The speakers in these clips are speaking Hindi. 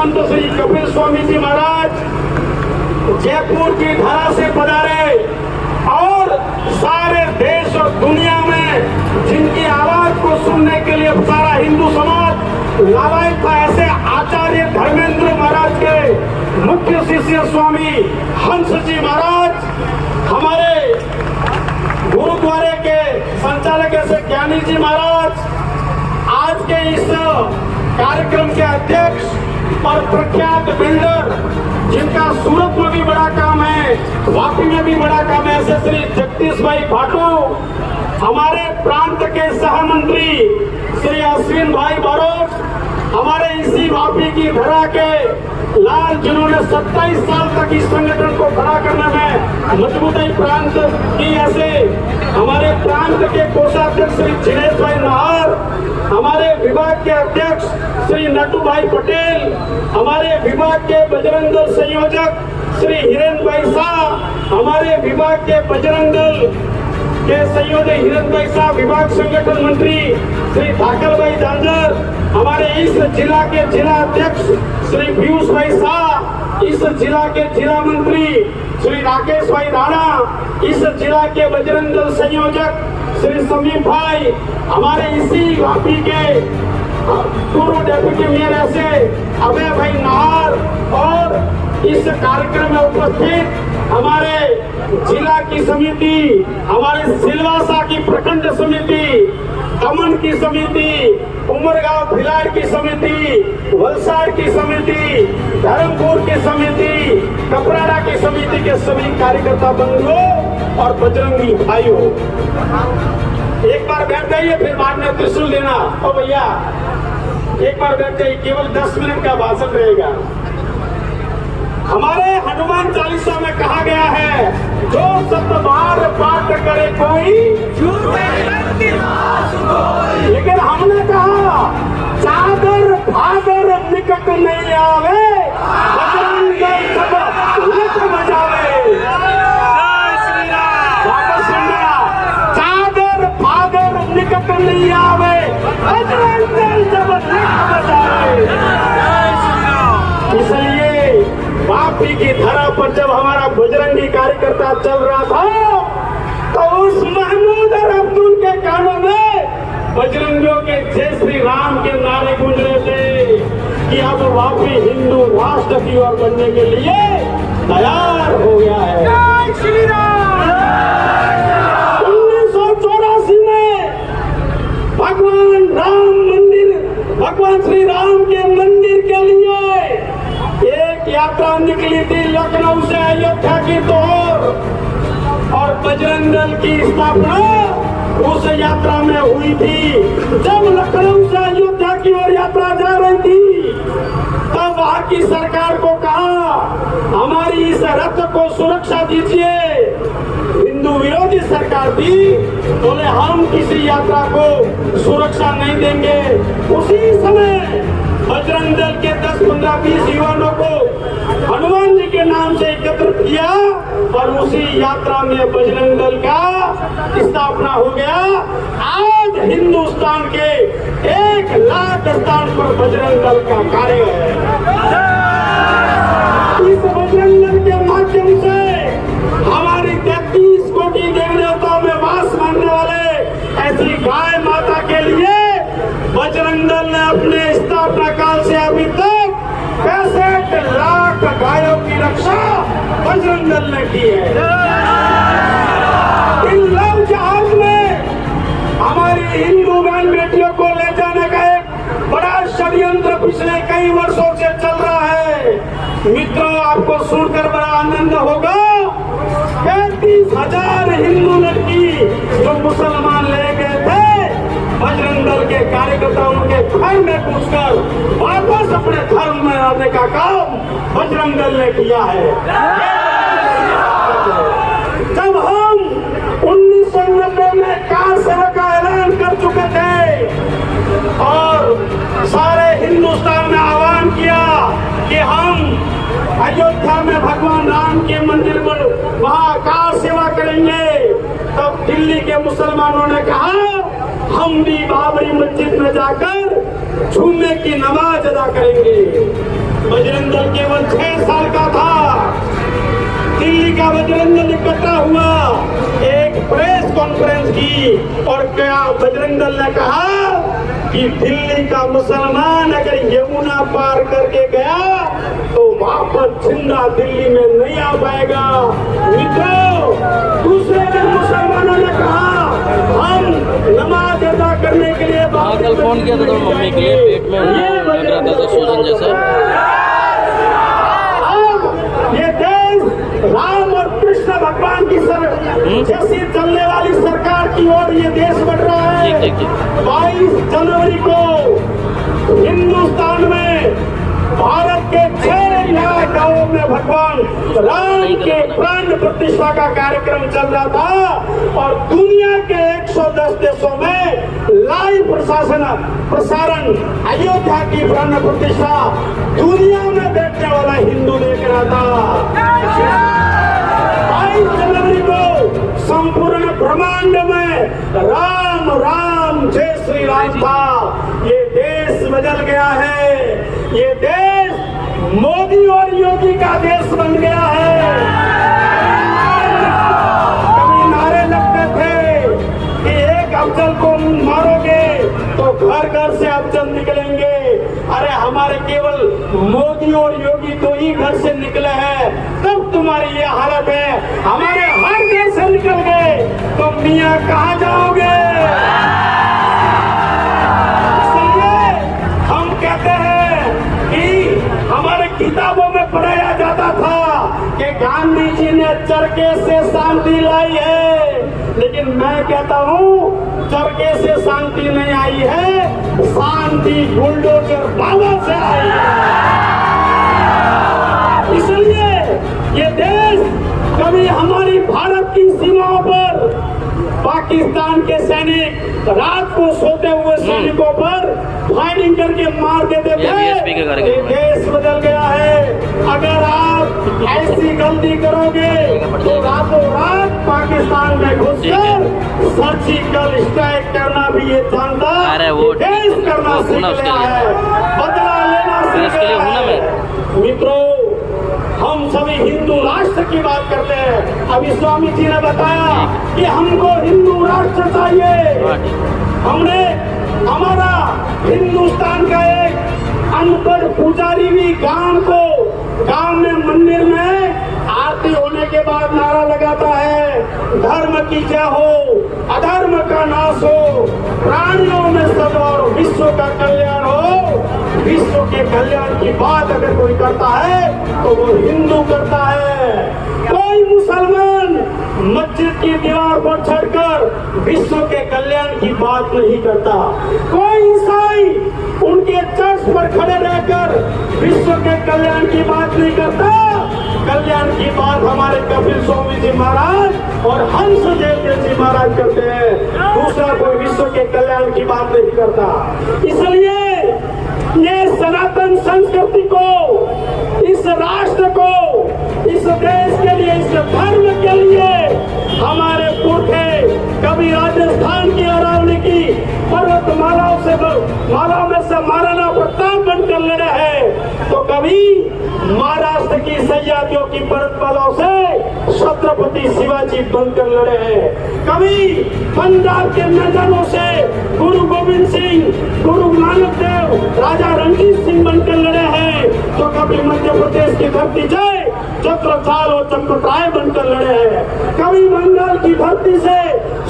संत श्री कपिल स्वामी जी महाराज जयपुर की धरा से पधारे और सारे देश और दुनिया में जिनकी आवाज को सुनने के लिए सारा हिंदू समाज लालायित था, ऐसे आचार्य धर्मेंद्र महाराज के मुख्य शिष्य स्वामी हंस जी महाराज, हमारे गुरुद्वारे के संचालक ऐसे ज्ञानी जी महाराज, आज के इस कार्यक्रम के अध्यक्ष और प्रख्यात बिल्डर जिनका सूरत में भी बड़ा काम है, वापी में भी बड़ा काम है, ऐसे श्री जगदीश भाई भाटू, हमारे प्रांत के सह मंत्री श्री अश्विन भाई बारोट, हमारे इसी वापी की धरा के लाल जिन्होंने 27 साल तक इस संगठन को खड़ा करने में मजबूती प्रांत की, ऐसे हमारे प्रांत के कोषाध्यक्ष श्री जिनेश भाई नाहर, हमारे विभाग के अध्यक्ष श्री नटू भाई पटेल, हमारे विभाग के बजरंग दल संयोजक श्री हिरेन भाई शाह, हमारे विभाग के बजरंग दल के संयोजक हिरेन भाई शाह, विभाग संगठन मंत्री श्री धाकल भाई झांझर, हमारे इस जिला के जिला अध्यक्ष श्री पीयूष भाई शाह, इस जिला के जिला मंत्री श्री राकेश भाई राणा, इस जिला के बजरंग दल संयोजक श्री समीम भाई, हमारे इसी वापी के पूर्व डेप्यूटी मेयर ऐसे अभय भाई नाहर, और इस कार्यक्रम में उपस्थित हमारे जिला की समिति, हमारे सिलवासा की प्रखंड समिति, दमन की समिति, उमरगांव भिलाड़ की समिति, वलसाड़ की समिति, धर्मपुर की समिति, कपराड़ा की समिति के सभी कार्यकर्ता बंधुओं और बजरंगी भाइयों, एक बार बैठ जाइए, फिर बाद में त्रिशूल देना। ओ भैया एक बार बैठ जाइए, केवल 10 मिनट का भाषण रहेगा। हमारे हनुमान चालीसा में कहा गया है, जो 7 बार पाठ करे कोई, लेकिन हमने कहा चादर भादर निकट नहीं आवे, बजरंग दल सब लख बजावे। वापस सुनना, चादर भादर निकट नहीं आवे, बजरंग दल सब लख बजावे। इसलिए वापी की धरा पर जब हमारा बजरंगी कार्यकर्ता चल रहा था, तो उस महमूद और अब्दुल के कानों में बजरंगियों के जय श्री राम के नारे गूंज रहे थे कि अब वापी हिंदू राष्ट्र की ओर बनने के लिए तैयार हो गया है। जय श्री राम। 1984 में भगवान राम मंदिर, भगवान श्री राम के मंदिर के लिए एक यात्रा निकली थी लखनऊ से अयोध्या की ओर, और बजरंग दल की स्थापना उस यात्रा में हुई थी। जब लखनऊ से अयोध्या की ओर यात्रा जा रही थी, तब वहां की सरकार को कहा, हमारी इस रथ को सुरक्षा दीजिए। हिंदू विरोधी सरकार थी, बोले हम किसी यात्रा को सुरक्षा नहीं देंगे। उसी समय बजरंग दल के 10, 15, 20 युवाओं को हनुमान जी के नाम से एकत्र किया, और उसी यात्रा में बजरंग दल का स्थापना हो गया। आज हिंदुस्तान के 1 लाख स्थान पर बजरंग दल का कार्य है। इस बजरंग दल के माध्यम से हमारी 33 कोटि देवी देवताओं में वास मानने वाले ऐसी गाय माता के लिए बजरंग दल ने अपने स्थापना काल से अभी तक 65 लाख गायों की रक्षा बजरंग दल ने की है। इन लव जहाज में हमारी हिंदू बहन बेटियों को ले जाने का एक बड़ा षड्यंत्र पिछले कई वर्षों से चल रहा है। मित्रों, आपको सुनकर बड़ा आनंद होगा, 35,000 हिंदू लड़की जो मुसलमान ले गए थे, बजरंग दल के कार्यकर्ता उनके घर में घुसकर वापस अपने धर्म में आने का काम बजरंग दल ने किया है। जब हम 1990 में कार सेवा का ऐलान कर चुके थे और सारे हिंदुस्तान में आह्वान किया कि हम अयोध्या में भगवान राम के मंदिर पर वहां कार सेवा करेंगे, तब दिल्ली के मुसलमानों ने कहा हम भी बाबरी मस्जिद में जाकर जुम्मे की नमाज अदा करेंगे। बजरंग दल केवल 6 साल का था। दिल्ली का बजरंग दल इकट्ठा हुआ, एक प्रेस कॉन्फ्रेंस की और क्या बजरंग दल ने कहा कि दिल्ली का मुसलमान अगर यमुना पार करके गया तो वापस जिंदा दिल्ली में नहीं आ पाएगा। मित्रों, दूसरे दिन मुसलमानों ने कहा हम नमाज अदा करने के लिए कल फोन किया था तो मम्मी के लिए पेट में लग रहा था सूजन जैसा। ये देश राम और कृष्ण भगवान की जैसी चलने वाली सरकार की ओर ये देश बढ़ रहा है। 22 जनवरी को हिंदुस्तान में भारत के 6 लाख गांवों में भगवान राम के प्राण प्रतिष्ठा का कार्यक्रम चल रहा था और दुनिया के 110 देशों में लाइव प्रसारण अयोध्या की प्राण प्रतिष्ठा दुनिया में देखने वाला हिंदू देख रहा था। 22 जनवरी को संपूर्ण ब्रह्मांड में राम राम जय श्री राम था। ये देश बदल गया है, ये देश मोदी और योगी का देश बन गया है। कभी नारे लगते थे कि एक अफजल को मारोगे तो घर घर से अफजल निकलेंगे। अरे हमारे केवल मोदी और योगी तो ही घर से निकले हैं, तब तुम्हारी ये हालत है। हमारे हर घर से निकल गए तो मियाँ कहाँ जाओगे? कहते हैं कि हमारे किताबों में पढ़ाया जाता था कि गांधी जी ने चरखे से शांति लाई है, लेकिन मैं कहता हूँ चरखे से शांति नहीं आई है, शांति बुलडोजर बाबा से आई है। इसलिए ये देश कभी हमारी भारत की सीमाओं पर पाकिस्तान के सैनिक रात को सोते हुए सैनिकों पर फायरिंग करके मार देते थे। देश बदल गया है। अगर आप ऐसी गलती करोगे तो रातों रात पाकिस्तान में घुसकर सर्जिकल स्ट्राइक करना भी ये जानता है, देश करना सीख गया है, बदला लेना सीख गया है। मित्रों, हम सभी हिंदू राष्ट्र की बात करते हैं। अभी स्वामी जी ने बताया कि हमको हिंदू राष्ट्र चाहिए। हमने हमारा हिंदुस्तान का एक अनपढ़ पुजारी भी गांव में मंदिर में आरती होने के बाद नारा लगाता है, धर्म की जय हो, अधर्म का नाश हो, प्राणियों में सदा और विश्व का कल्याण हो। विश्व के कल्याण की बात अगर कोई करता है तो वो हिंदू करता है। कोई मुसलमान मस्जिद की दीवार पर चढ़कर विश्व के कल्याण की बात नहीं करता। कोई ईसाई उनके चर्च पर खड़े रहकर विश्व के कल्याण की बात नहीं करता। कल्याण की बात हमारे कपिल स्वामी जी महाराज और हंसदेव जी महाराज करते हैं। दूसरा कोई विश्व के कल्याण की बात नहीं करता। इसलिए ये सनातन संस्कृति को, इस राष्ट्र को, इस देश के लिए, इस धर्म के लिए हमारे पुरखे कभी राजस्थान की अरावली की पर्वतमालाओं में से महाराणा प्रताप बनकर लड़े हैं, तो कभी महाराष्ट्र की सह्याद्रियों की पर्वतमालाओं से छत्रपति शिवाजी बनकर लड़े हैं। कभी पंजाब के मैदानों से गुरु गोविंद सिंह, गुरु नानक देव, राजा रणजीत सिंह बनकर लड़े हैं, तो कभी मध्य प्रदेश की धरती जय छत्रसाल और चंद्रराय बनकर लड़े हैं। कभी बंगाल की धरती से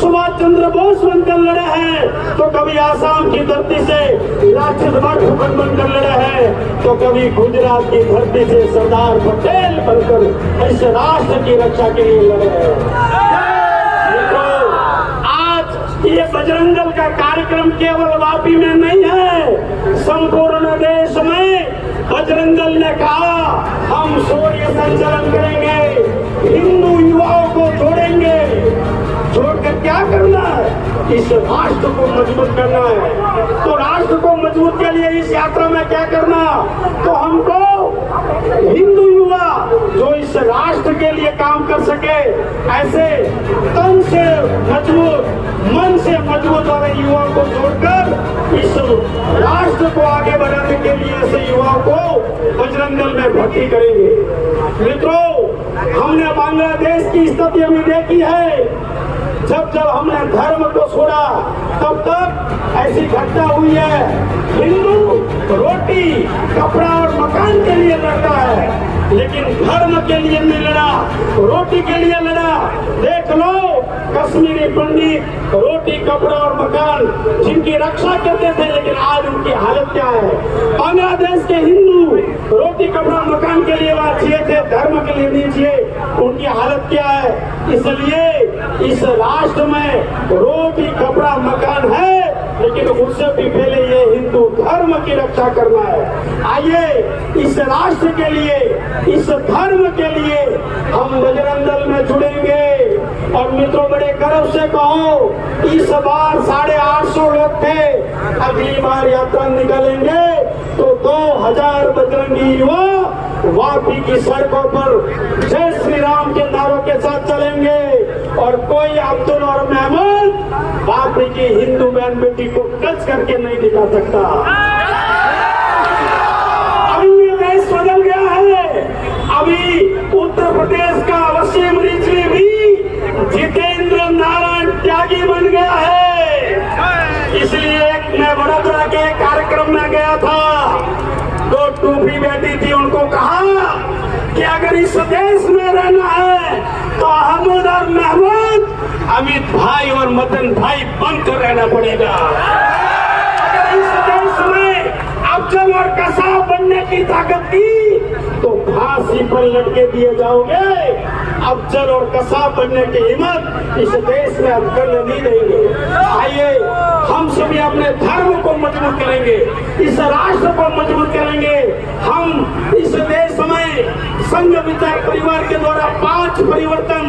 सुभाष चंद्र बोस बनकर लड़े हैं, तो कभी आसाम की धरती से लाचित बरफुकन बनकर लड़े हैं, तो कभी गुजरात की धरती से सरदार पटेल बनकर इस राष्ट्र की रक्षा के लिए लड़े हैं। आज ये बजरंग दल का कार्यक्रम केवल वापी में नहीं है, संपूर्ण देश में बजरंग दल ने कहा हम सूर्य संचलन करेंगे, हिंदू युवाओं को जोड़ेंगे। जोड़कर क्या करना है? इस राष्ट्र को मजबूत करना है। तो राष्ट्र को मजबूत के लिए इस यात्रा में क्या करना? तो हमको हिंदू युवा जो इस राष्ट्र के लिए काम कर सके, ऐसे तन से मजबूत, मन से मजबूत वाले युवाओं को जोड़कर इस राष्ट्र को आगे बढ़ाने के लिए ऐसे युवाओं को बजरंग जंगल में भर्ती करेंगे। मित्रों, हमने बांग्लादेश की स्थिति अभी देखी है। जब हमने धर्म को छोड़ा तब तक ऐसी घटना हुई है। हिंदू रोटी, कपड़ा और मकान के लिए लड़ता है, लेकिन धर्म के लिए नहीं लड़ा, रोटी के लिए लड़ा। देख लो, कश्मीरी पंडित रोटी, कपड़ा और मकान जिनकी रक्षा करते थे, लेकिन आज उनकी हालत क्या है। बांग्लादेश के हिंदू रोटी, कपड़ा, मकान के लिए वहां जिए थे, धर्म के लिए नहीं जिए, उनकी हालत क्या है। इसलिए इस राष्ट्र में रोटी, कपड़ा, मकान है, लेकिन उससे भी पहले ये हिंदू धर्म की रक्षा करना है। आइए इस राष्ट्र के लिए, इस धर्म के लिए हम बजरंग दल में जुड़ेंगे। और मित्रों, बड़े गर्व से कहो, इस बार 850 लोग थे, अगली बार यात्रा निकालेंगे तो 2000 बजरंगी युवा वापी की सड़कों पर जय श्री राम के नारों के साथ चलेंगे। और कोई अब्दुल और महमूद वापी की हिंदू बहन बेटी को टच करके नहीं दिखा सकता। अभी ये देश बदल गया है। अभी उत्तर प्रदेश का वसीम रिजवी भी जितेंद्र नारायण त्यागी बन गया है। इसलिए मैं वडोदरा के कार्यक्रम में गया था, 2 टूपी बेटी थी, उनको कहा कि अगर इस देश में रहना है तो अहमद और महमूद, अमित भाई और मदन भाई बनकर रहना पड़ेगा। अगर इस देश में अफजल और कसाब बनने की ताकत की तो फांसी पर लटके दिए जाओगे। अफजल और कसाब बनने की हिम्मत इस देश में हम करने नहीं देंगे। आइए हम सभी अपने धर्म को मजबूत करेंगे, इस राष्ट्र को मजबूत करेंगे। हम इस देश में संघ विचार परिवार के द्वारा 5 परिवर्तन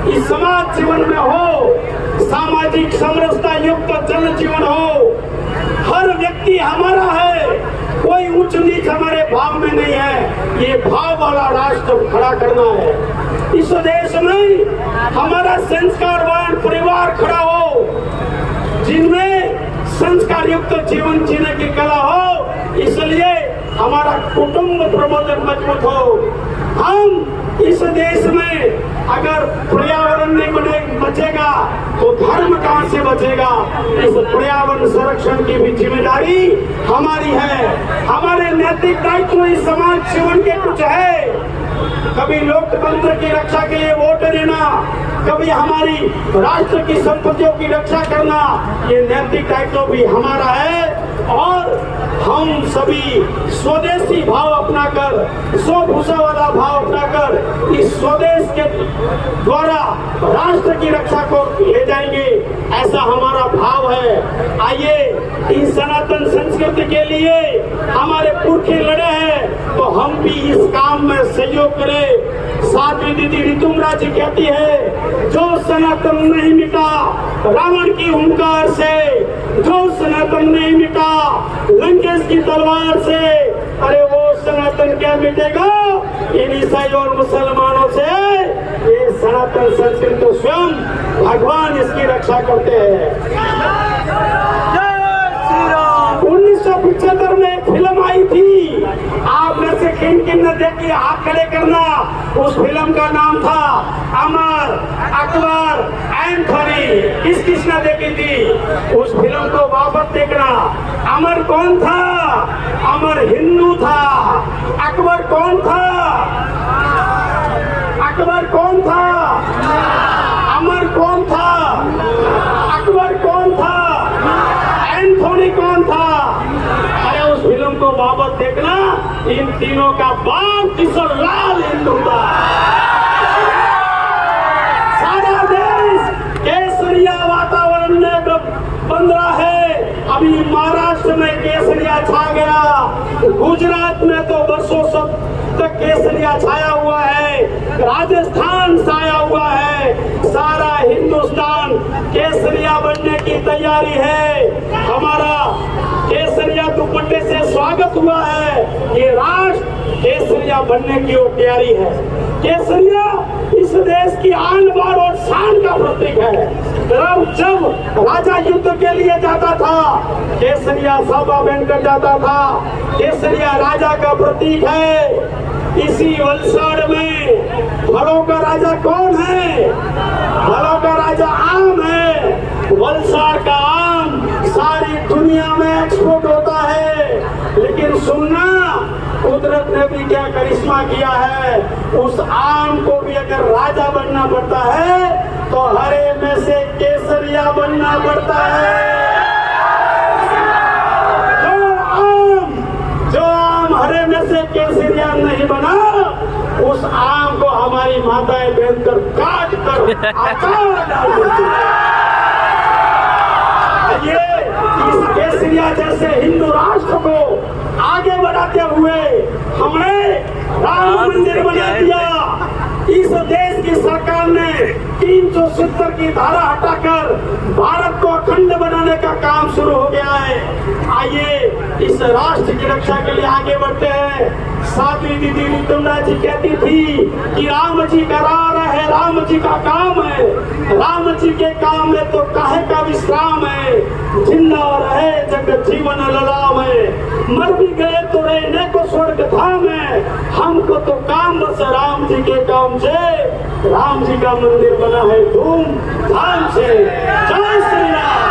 इस समाज जीवन में हो, सामाजिक समरसता युक्त जन जीवन हो। हर व्यक्ति हमारा है, कोई उच्च नीच हमारे भाव में नहीं है। ये भाव वाला राष्ट्र खड़ा करना है। इस देश में हमारा संस्कारवान परिवार खड़ा हो, जिनमें संस्कार युक्त जीवन जीने की कला हो। इसलिए हमारा कुटुंब प्रबंधन मजबूत हो। हम इस देश में अगर पर्यावरण नहीं बचेगा तो धर्म कहां से बचेगा। इस पर्यावरण संरक्षण की भी जिम्मेदारी हमारी है। हमारे नैतिक दायित्व इस समाज जीवन के कुछ है। कभी लोकतंत्र की रक्षा के लिए वोट देना, कभी हमारी राष्ट्र की संपत्तियों की रक्षा करना, ये नैतिक दायित्व भी हमारा है। और हम सभी स्वदेशी भाव अपनाकर, स्वभूषा वाला भाव अपनाकर इस स्वदेश के द्वारा राष्ट्र की रक्षा को ले जाएंगे, ऐसा हमारा भाव है। आइए इस सनातन संस्कृति के लिए हमारे पुरखे लड़े हैं, तो हम भी इस काम में सहयोग करें। साध्वी दीदी ऋतुम्बरा जी कहती है, जो सनातन नहीं मिटा रावण की हुंकार से, जो सनातन नहीं मिटा लंकेश की तलवार से, अरे वो सनातन क्या मिटेगा इन ईसाई और मुसलमानों से। ये सनातन संस्कृति तो स्वयं भगवान इसकी रक्षा करते हैं। 1975 में एक फिल्म आई थी, आप में से किन ने देखी, हाथ खड़े करना। उस फिल्म का नाम था अमर, अकबर, एंथोनी। किस ने देखी थी उस फिल्म को? वापस देखना। अमर कौन था? अमर हिंदू था। अकबर कौन था? अकबर कौन था? अमर कौन था? अकबर कौन था? एंथोनी कौन था? अरे उस फिल्म को वापस देखना। इन तीनों का बाप किशोर लाल हिंदू था। सारा देश केसरिया वातावरण में बन रहा है। अभी महाराष्ट्र में केसरिया छा गया, गुजरात में तो बरसों तक केसरिया छाया हुआ है, राजस्थान छाया हुआ है, सारा हिंदुस्तान केसरिया बनने की तैयारी है। हमारा केसरिया दुपट्टे से स्वागत हुआ है। ये राष्ट्र केसरिया बनने की तैयारी है। केसरिया इस देश की आन बान और शान का प्रतीक है। जब राजा युद्ध के लिए जाता था केसरिया साफा पहनकर जाता था। केसरिया राजा का प्रतीक है। इसी वलसाड़ में फलों का राजा कौन है? फलों का राजा आम है। वलसाड़ का आम सारी दुनिया में एक्सपोर्ट होता है। लेकिन सुनना, कुदरत ने भी क्या करिश्मा किया है। उस आम को भी अगर राजा बनना पड़ता है तो हरे में से केसरिया बनना पड़ता है। जो आम हरे में से केसरिया नहीं बना, उस आम को हमारी माताएं बेचकर काट कर अचार डाल देती है। ये इस केसरिया जैसे हिंदू राष्ट्र को आगे बढ़ाते हुए हमने राम मंदिर बना दिया। इस देश की सरकार ने 370 की धारा हटाकर भारत को अखंड बनाने का काम शुरू हो गया है। आइए इस राष्ट्र की रक्षा के लिए आगे बढ़ते हैं। साध्वी दीदी नितुंडा जी कहती थी कि राम जी का राह है, राम जी का काम है। राम जी के काम में तो काहे का विश्राम है। जिंदा रहे जगत जीवन ललाम है। मर भी गए तो रहने को स्वर्ग धाम है। हमको तो काम बस राम जी के काम से। राम जी का मंदिर बना है धूम धाम से। जय श्री राम।